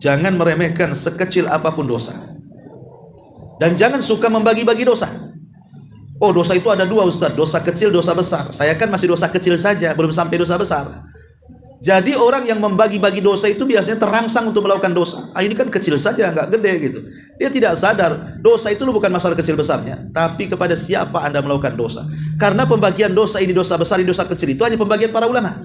S1: Jangan meremehkan sekecil apapun dosa. Dan jangan suka membagi-bagi dosa. Oh, dosa itu ada 2 Ustaz, dosa kecil, dosa besar. Saya kan masih dosa kecil saja, belum sampai dosa besar. Jadi orang yang membagi-bagi dosa itu biasanya terangsang untuk melakukan dosa. Ini kan kecil saja, nggak gede gitu. Dia tidak sadar, dosa itu bukan masalah kecil besarnya, tapi kepada siapa Anda melakukan dosa. Karena pembagian dosa ini dosa besar, ini dosa kecil itu hanya pembagian para ulama.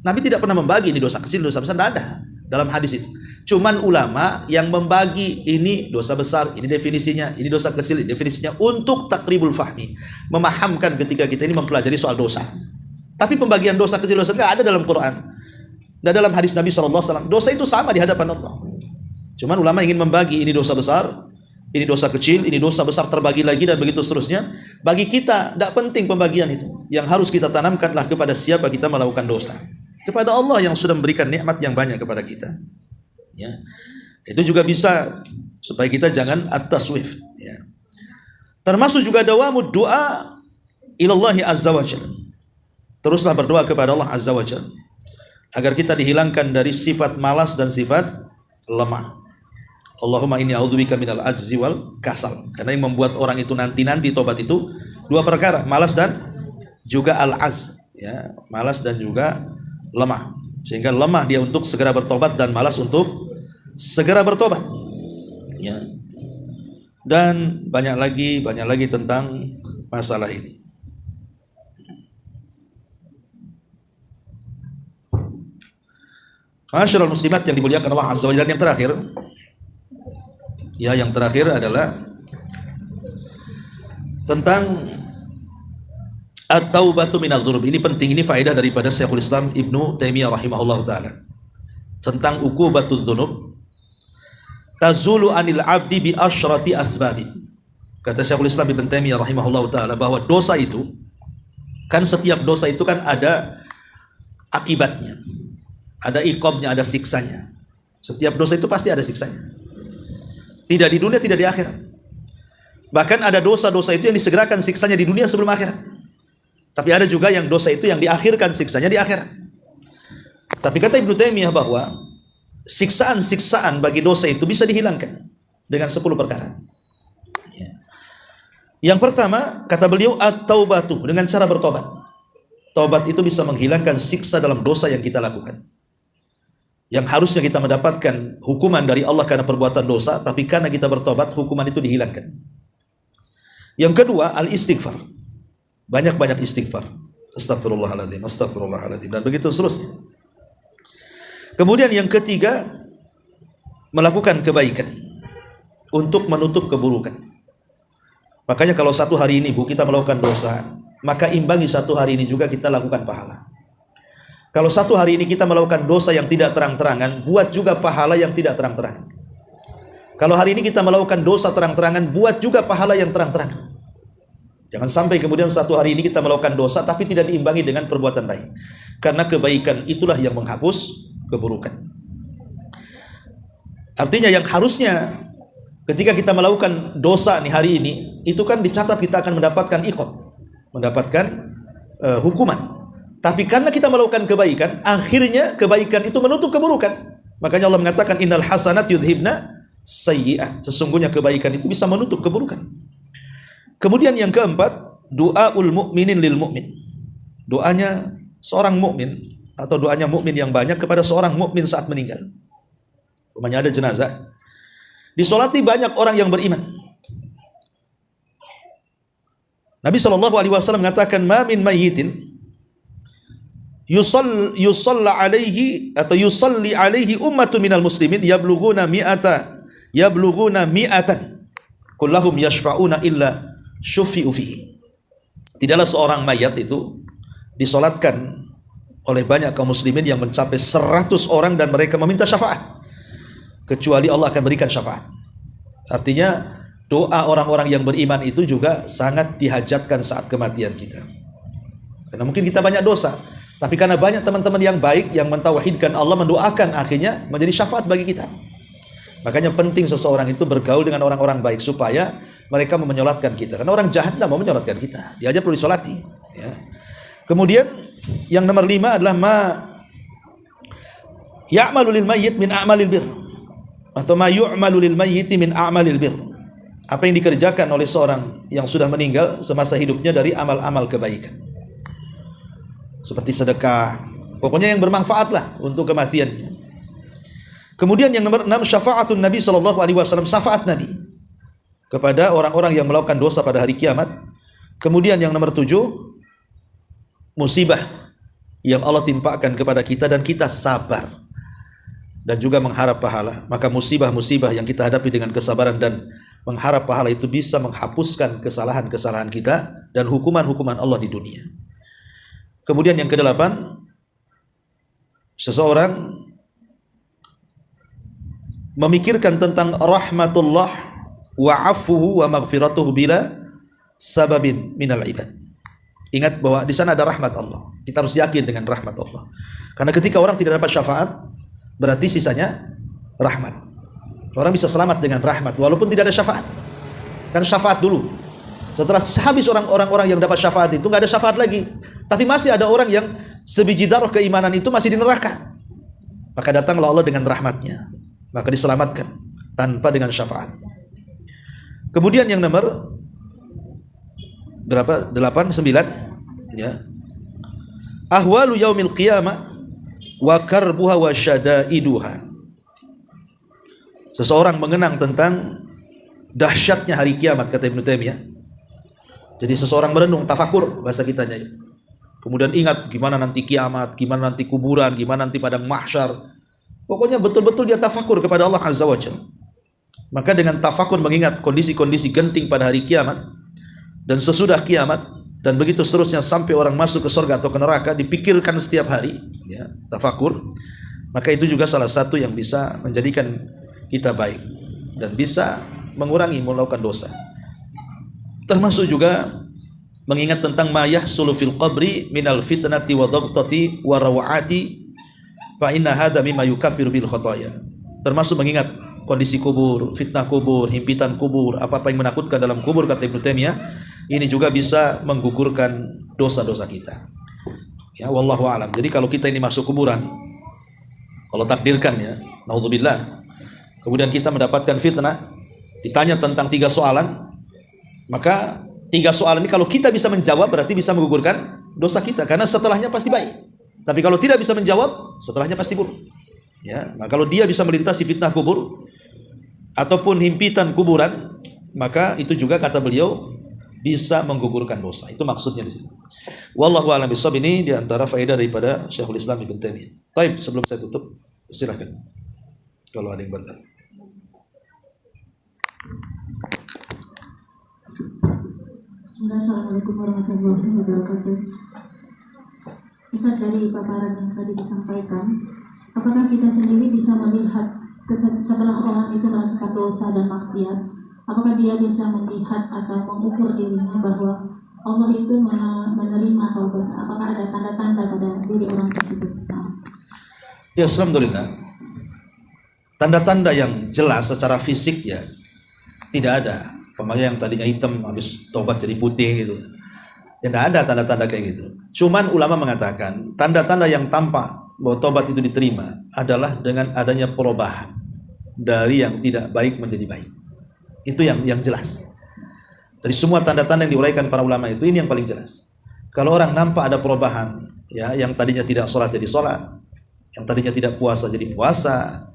S1: Nabi tidak pernah membagi ini dosa kecil, dosa besar, tidak ada dalam hadis itu. Cuman ulama yang membagi ini dosa besar, ini definisinya, ini dosa kecil, ini definisinya untuk takribul fahmi, memahamkan ketika kita ini mempelajari soal dosa. Tapi pembagian dosa kecil, dosa nggak ada dalam Quran. Dan dalam hadis Nabi SAW, dosa itu sama di hadapan Allah. Cuman ulama ingin membagi ini dosa besar, ini dosa kecil, ini dosa besar terbagi lagi dan begitu seterusnya. Bagi kita tidak penting pembagian itu. Yang harus kita tanamkanlah kepada siapa kita melakukan dosa. Kepada Allah yang sudah memberikan nikmat yang banyak kepada kita. Ya. Itu juga bisa supaya kita jangan at-taswif. Ya. Termasuk juga dawamud doa ilallahi azza wa jalla. Teruslah berdoa kepada Allah azza wa jalla agar kita dihilangkan dari sifat malas dan sifat lemah. Allahumma inni a'udzubika minal ajzi wal kasal. Karena yang membuat orang itu nanti-nanti tobat itu 2 perkara, malas dan juga al-az, ya, malas dan juga lemah. Sehingga lemah dia untuk segera bertobat dan malas untuk segera bertobat. Ya. Dan banyak lagi tentang masalah ini. Masyaallah muslimat yang dimuliakan Allah Azza wa Jalla, yang terakhir adalah tentang at-taubatu minadz dzunub. Ini penting, ini faedah daripada Syekhul Islam Ibnu Taimiyah rahimahullah taala. Tentang uqubatudz dzunub tazulu anil abdi bi asyrati asbabin. Kata Syekhul Islam Ibnu Taimiyah rahimahullah taala bahwa dosa itu kan, setiap dosa itu kan ada akibatnya. ada iqabnya, ada siksanya. Setiap dosa itu pasti ada siksanya. Tidak di dunia, tidak di akhirat. Bahkan ada dosa-dosa itu yang disegerakan siksanya di dunia sebelum akhirat. Tapi ada juga yang dosa itu yang diakhirkan siksanya di akhirat. Tapi kata Ibnu Taimiyah bahwa siksaan-siksaan bagi dosa itu bisa dihilangkan dengan 10 perkara. Yang pertama, kata beliau, at-taubatu, dengan cara bertobat. Taubat itu bisa menghilangkan siksa dalam dosa yang kita lakukan. Yang harusnya kita mendapatkan hukuman dari Allah karena perbuatan dosa, tapi karena kita bertobat, hukuman itu dihilangkan. Yang kedua, al-istighfar. Banyak-banyak istighfar. Astagfirullahaladzim, astagfirullahaladzim, dan begitu seterusnya. Kemudian yang ketiga, melakukan kebaikan untuk menutup keburukan. Makanya kalau satu hari ini Bu kita melakukan dosa, maka imbangi satu hari ini juga kita lakukan pahala. Kalau satu hari ini kita melakukan dosa yang tidak terang-terangan, buat juga pahala yang tidak terang-terangan. Kalau hari ini kita melakukan dosa terang-terangan, buat juga pahala yang terang-terangan. Jangan sampai kemudian satu hari ini kita melakukan dosa tapi tidak diimbangi dengan perbuatan baik. Karena kebaikan itulah yang menghapus keburukan. Artinya yang harusnya ketika kita melakukan dosa nih hari ini, itu kan dicatat kita akan mendapatkan iqab, mendapatkan hukuman. Tapi karena kita melakukan kebaikan, akhirnya kebaikan itu menutup keburukan. Makanya Allah mengatakan innal hasanat yudhibna sayyi'at. Sesungguhnya kebaikan itu bisa menutup keburukan. Kemudian yang keempat, doaul mu'minin lil mu'min. Doanya seorang mukmin atau doanya mukmin yang banyak kepada seorang mukmin saat meninggal. Umpamanya ada jenazah, disolati banyak orang yang beriman. Nabi SAW mengatakan, ma min mayyitin yusalla alaihi atau yusalli alaihi ummatu minal muslimin yablughuna mi'atan kullahum yashfa'una illa syufi'u fihi. Tidaklah seorang mayat itu disolatkan oleh banyak kaum muslimin yang mencapai 100 orang dan mereka meminta syafaat, kecuali Allah akan berikan syafaat. Artinya doa orang-orang yang beriman itu juga sangat dihajatkan saat kematian kita. Karena mungkin kita banyak dosa, tapi karena banyak teman-teman yang baik yang mentauhidkan Allah, mendoakan, akhirnya menjadi syafaat bagi kita. Makanya penting seseorang itu bergaul dengan orang-orang baik supaya mereka mau menyolatkan kita. Karena orang jahat tidak mau menyolatkan kita, dia aja perlu disolati. Ya. Kemudian yang nomor 5 adalah ma ya'malu lil mayyit min a'malil bir, atau ma yu'malu lil mayyit min a'malil bir. Apa yang dikerjakan oleh seorang yang sudah meninggal semasa hidupnya dari amal-amal kebaikan. Seperti sedekah, pokoknya yang bermanfaat lah untuk kematiannya. Kemudian yang nomor 6, syafaatun Nabi SAW, syafaat Nabi kepada orang-orang yang melakukan dosa pada hari kiamat. Kemudian yang nomor 7, musibah yang Allah timpakan kepada kita dan kita sabar dan juga mengharap pahala. Maka musibah-musibah yang kita hadapi dengan kesabaran dan mengharap pahala itu bisa menghapuskan kesalahan-kesalahan kita dan hukuman-hukuman Allah di dunia. Kemudian yang ke-8, seseorang memikirkan tentang rahmatullah wa afuhu wa maghfiratuhu bila sababin minal ibad. Ingat bahwa di sana ada rahmat Allah. Kita harus yakin dengan rahmat Allah. Karena ketika orang tidak dapat syafaat, berarti sisanya rahmat. Orang bisa selamat dengan rahmat walaupun tidak ada syafaat. Kan syafaat dulu. Setelah habis orang-orang yang dapat syafaat itu nggak ada syafaat lagi. Tapi masih ada orang yang sebiji darah keimanan itu masih di neraka. Maka datanglah Allah dengan rahmatnya. Maka diselamatkan tanpa dengan syafaat. Kemudian yang nomor berapa? 8, 9 ya. Ahwalu yaumil qiyamah wa karbuha wa syadaiduha. Seseorang mengenang tentang dahsyatnya hari kiamat, kata Ibnu Taimiyah. Jadi seseorang merenung, tafakur bahasa kitanya ya. Kemudian ingat gimana nanti kiamat, gimana nanti kuburan, gimana nanti padang mahsyar. Pokoknya betul-betul dia tafakur kepada Allah Azza wa Jalla. Maka dengan tafakur mengingat kondisi-kondisi genting pada hari kiamat dan sesudah kiamat dan begitu seterusnya sampai orang masuk ke surga atau ke neraka, dipikirkan setiap hari ya, tafakur. Maka itu juga salah satu yang bisa menjadikan kita baik dan bisa mengurangi melakukan dosa. Termasuk juga mengingat tentang ma yahsulu fil qabri minal fitnati wa dhabtati wa rawati fa inna hadza mimma yukaffiru bil khotoya. Termasuk mengingat kondisi kubur, fitnah kubur, himpitan kubur, apa-apa yang menakutkan dalam kubur, kata Ibnu Taimiyah, ini juga bisa menggugurkan dosa-dosa kita. Ya, wallahu a'lam. Jadi kalau kita ini masuk kuburan, kalau takdirkan ya, naudzubillah, kemudian kita mendapatkan fitnah, ditanya tentang 3 soalan, maka 3 soalan ini kalau kita bisa menjawab berarti bisa menggugurkan dosa kita, karena setelahnya pasti baik. Tapi kalau tidak bisa menjawab, setelahnya pasti buruk. Ya, nah kalau dia bisa melintasi fitnah kubur ataupun himpitan kuburan, maka itu juga kata beliau bisa menggugurkan dosa. Itu maksudnya di sini. Wallahu a'lam bishawab. Ini di antara faedah daripada Syekhul Islam Ibnu Taimiyah. Baik, sebelum saya tutup, silakan kalau ada yang bertanya.
S2: Assalamualaikum warahmatullahi wabarakatuh. Ustaz, dari paparan yang tadi disampaikan, apakah kita sendiri bisa melihat setelah orang itu melakukan dosa dan maksiat, apakah dia bisa melihat atau mengukur dirinya bahwa Allah itu menerima taubatnya? Apakah ada tanda-tanda pada diri orang tersebut?
S1: Ya, alhamdulillah. Tanda-tanda yang jelas secara fisik ya tidak ada. Pemakai yang tadinya hitam habis tobat jadi putih gitu. Ya tidak ada tanda-tanda kayak gitu. Cuman ulama mengatakan tanda-tanda yang tampak bahwa tobat itu diterima adalah dengan adanya perubahan dari yang tidak baik menjadi baik. Itu yang jelas. Dari semua tanda-tanda yang diuraikan para ulama itu, ini yang paling jelas. Kalau orang nampak ada perubahan, ya, yang tadinya tidak sholat jadi sholat, yang tadinya tidak puasa jadi puasa,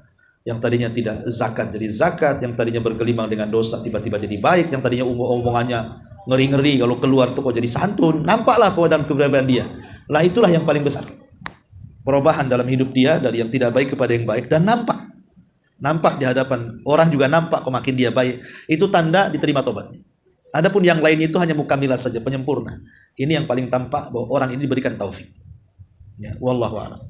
S1: yang tadinya tidak zakat jadi zakat, yang tadinya bergelimang dengan dosa tiba-tiba jadi baik, yang tadinya omongannya ngeri-ngeri kalau keluar tuh kok jadi santun, nampaklah keberadaan dia. Lah itulah yang paling besar. Perubahan dalam hidup dia dari yang tidak baik kepada yang baik, dan nampak di hadapan orang juga nampak kok makin dia baik. Itu tanda diterima tobatnya. Adapun yang lain itu hanya mukamilat saja, penyempurna. Ini yang paling tampak bahwa orang ini diberikan taufik. Ya, wallahu a'lam.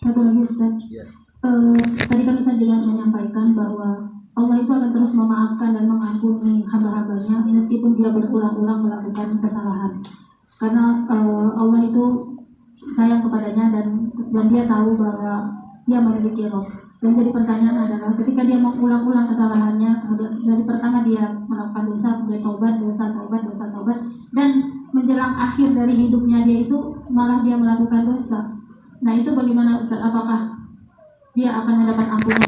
S2: Satu lagi Ustaz.
S1: Yes.
S2: Tadi kan Ustaz juga menyampaikan bahwa Allah itu akan terus memaafkan dan mengampuni hamba-hambanya meskipun dia berulang-ulang melakukan kesalahan. Karena Allah itu sayang kepadanya dan dia tahu bahwa dia memiliki roh. Dan jadi pertanyaan adalah ketika dia mengulang-ulang kesalahannya, kemudian dari pertama dia melakukan dosa, kemudian tobat, dan menjelang akhir dari hidupnya dia itu malah dia melakukan dosa. Nah itu bagaimana Ustaz? Apakah dia akan mendapat ampunan?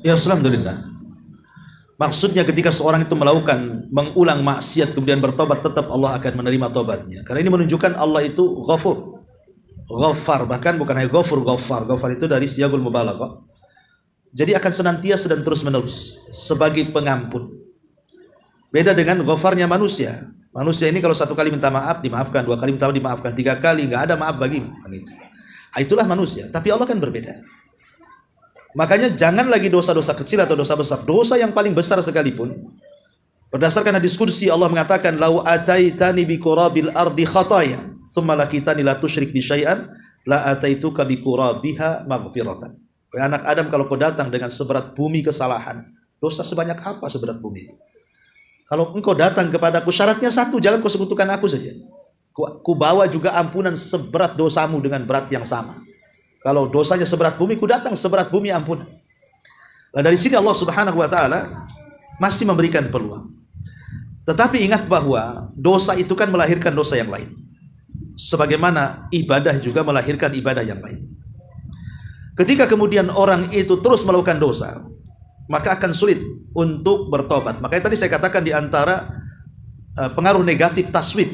S1: Ya, alhamdulillah. Maksudnya ketika seorang itu mengulang maksiat kemudian bertobat, tetap Allah akan menerima tobatnya. Karena ini menunjukkan Allah itu ghafur, ghaffar, bahkan bukan hanya ghafur, ghaffar. Ghaffar itu dari siyagul mubalaghah. Jadi akan senantiasa dan terus menerus sebagai pengampun. Beda dengan ghafarnya manusia. Manusia ini kalau 1 kali minta maaf dimaafkan, 2 kali minta maaf dimaafkan, 3 kali nggak ada maaf bagimu. Itulah manusia. Tapi Allah kan berbeda. Makanya jangan lagi dosa-dosa kecil atau dosa besar. Dosa yang paling besar sekalipun, berdasarkan hadis qudsi Allah mengatakan, "Lau ataitani bi qurabil ardi khataya, tsumma lakitani la tusyrik bi syai'an, la ataituka bi qurabiha maghfiratan." Wahai anak Adam, kalau kau datang dengan seberat bumi kesalahan, dosa sebanyak apa seberat bumi? Kalau engkau datang kepadaku, syaratnya satu, jangan kau sekutukan aku saja. Ku bawa juga ampunan seberat dosamu dengan berat yang sama. Kalau dosanya seberat bumi, ku datang seberat bumi ampunan. Nah, dari sini Allah Subhanahu wa taala masih memberikan peluang. Tetapi ingat bahwa dosa itu kan melahirkan dosa yang lain. Sebagaimana ibadah juga melahirkan ibadah yang lain. Ketika kemudian orang itu terus melakukan dosa, maka akan sulit untuk bertobat. Makanya tadi saya katakan di antara pengaruh negatif taswib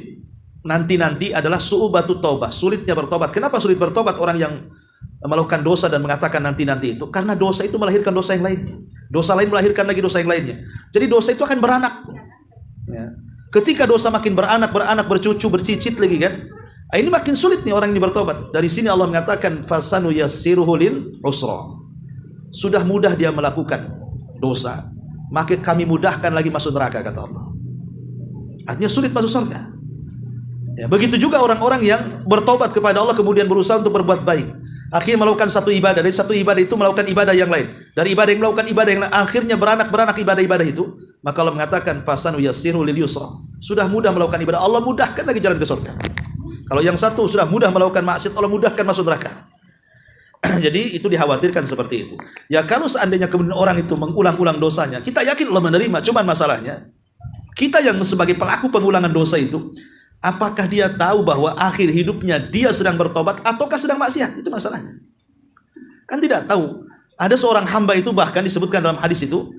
S1: nanti adalah su'ubatu taubah, sulitnya bertobat. Kenapa sulit bertobat orang yang melakukan dosa dan mengatakan nanti itu? Karena dosa itu melahirkan dosa yang lainnya. Dosa lain melahirkan lagi dosa yang lainnya. Jadi dosa itu akan beranak. Ya. Ketika dosa makin beranak, bercucu, bercicit lagi kan, ini makin sulit nih orang ini bertobat. Dari sini Allah mengatakan fasanu yassiruhu lil usra. Sudah mudah dia melakukan dosa, maka kami mudahkan lagi masuk neraka, kata Allah. Artinya sulit masuk surga. Ya, begitu juga orang-orang yang bertobat kepada Allah kemudian berusaha untuk berbuat baik. Akhirnya melakukan satu ibadah, dari satu ibadah itu melakukan ibadah yang lain. Dari ibadah yang melakukan ibadah yang lain, akhirnya beranak ibadah-ibadah itu. Maka Allah mengatakan fasanu yassiru lil yusra. Sudah mudah melakukan ibadah, Allah mudahkan lagi jalan ke surga. Kalau yang satu sudah mudah melakukan maksiat, Allah mudahkan masuk neraka. Jadi itu dikhawatirkan seperti itu. Ya kalau seandainya kemudian orang itu mengulang-ulang dosanya, kita yakin Allah menerima. Cuman masalahnya, kita yang sebagai pelaku pengulangan dosa itu, apakah dia tahu bahwa akhir hidupnya dia sedang bertobat ataukah sedang maksiat? Itu masalahnya. Kan tidak tahu. Ada seorang hamba itu bahkan disebutkan dalam hadis itu,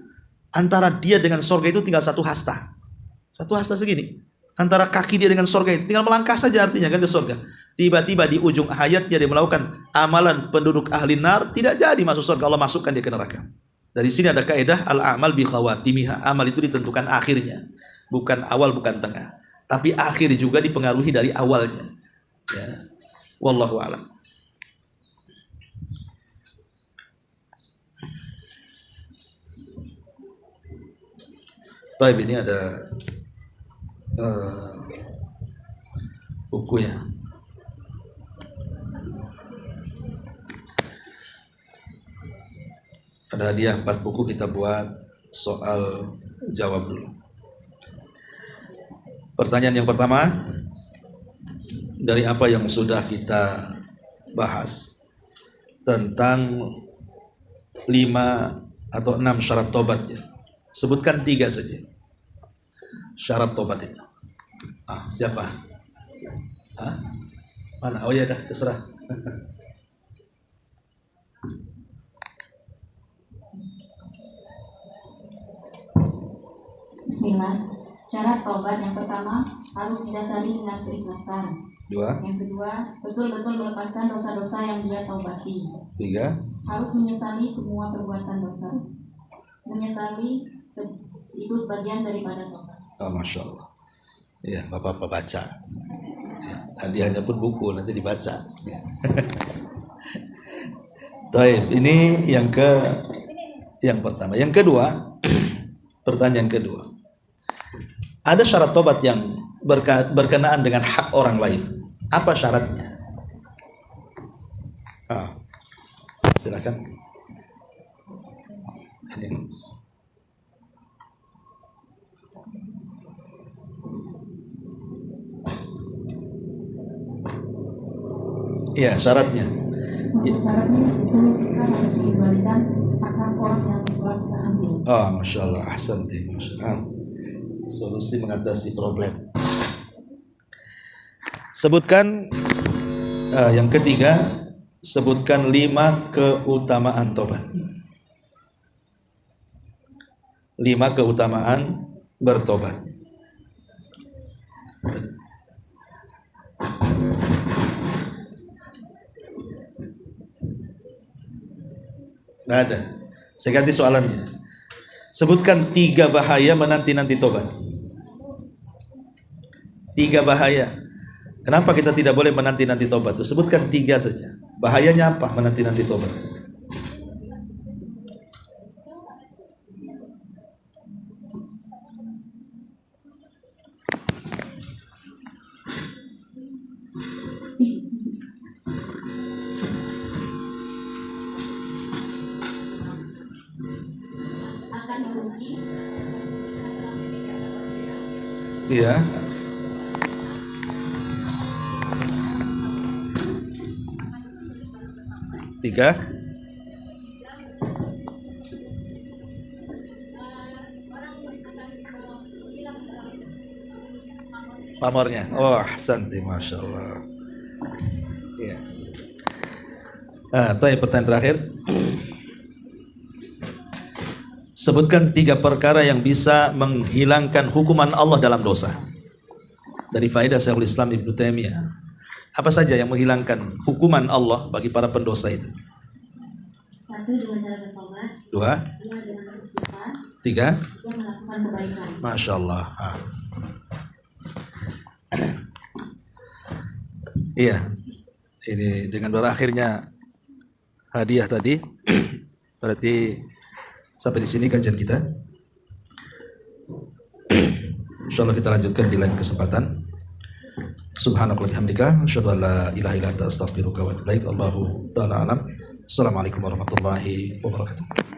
S1: antara dia dengan surga itu tinggal satu hasta. Satu hasta segini. Antara kaki dia dengan surga itu tinggal melangkah saja artinya kan ke surga. Tiba-tiba di ujung hayatnya dia melakukan amalan penduduk ahli nar, tidak jadi masuk surga, Allah masukkan dia ke neraka. Dari sini ada kaidah al-a'mal bi khawatimiha. Amal itu ditentukan akhirnya, bukan awal, bukan tengah. Tapi akhir juga dipengaruhi dari awalnya. Ya. Wallahu a'lam. Baik, ini ada bukunya. Ada hadiah 4 buku, kita buat soal jawab dulu. Pertanyaan yang pertama, dari apa yang sudah kita bahas tentang 5 atau 6 syarat tobat ya. Sebutkan 3 saja syarat tobat itu. Siapa? Mana? Oh ya dah, terserah.
S2: Bismillah. Syarat tobat yang pertama harus didasari dengan keikhlasan.
S1: 2.
S2: Yang kedua, betul-betul melepaskan dosa-dosa yang dia taubati.
S1: 3.
S2: Harus menyesali semua perbuatan dosa. Menyesali itu sebagian daripada tobat.
S1: Masya Allah. Ya, Bapak baca. Ya, hadiahnya pun buku, nanti dibaca. Ya. Baik, ini yang pertama. Yang kedua, pertanyaan kedua. Ada syarat tobat yang berkenaan dengan hak orang lain. Apa syaratnya? Silakan. Iya, syaratnya.
S2: Syaratnya itu kita harus dikembalikan hak orang yang telah kita ambil.
S1: Masya Allah, ahsanti, masya Allah. Solusi mengatasi problem. Sebutkan yang ketiga, sebutkan 5 keutamaan tobat. 5 keutamaan bertobat. Nggak ada. Saya ganti soalannya. Sebutkan 3 bahaya menanti-nanti tobat. 3 bahaya. Kenapa kita tidak boleh menanti-nanti tobat? Sebutkan 3 saja. Bahayanya apa menanti-nanti tobat? Iya. Tiga. Pamornya. Ahsanti, masya Allah. Iya. Pertanyaan terakhir. Sebutkan 3 perkara yang bisa menghilangkan hukuman Allah dalam dosa. Dari faedah Syekhul Islam Ibnu Taimiyah. Apa saja yang menghilangkan hukuman Allah bagi para pendosa itu?
S2: 1, dengan cara bertobat.
S1: 2.
S2: 2, dengan beristighfar.
S1: 3.
S2: Melakukan kebaikan.
S1: Masya Allah. Iya. Ini dengan berakhirnya hadiah tadi. Berarti sampai di sini kajian kita. Insyaallah kita lanjutkan di lain kesempatan. Subhanakallahumma wa bihamdika asyhadu an la ilaha illa anta astaghfiruka wa atubu ilaik. Allahu ta'ala alam. Assalamualaikum warahmatullahi wabarakatuh.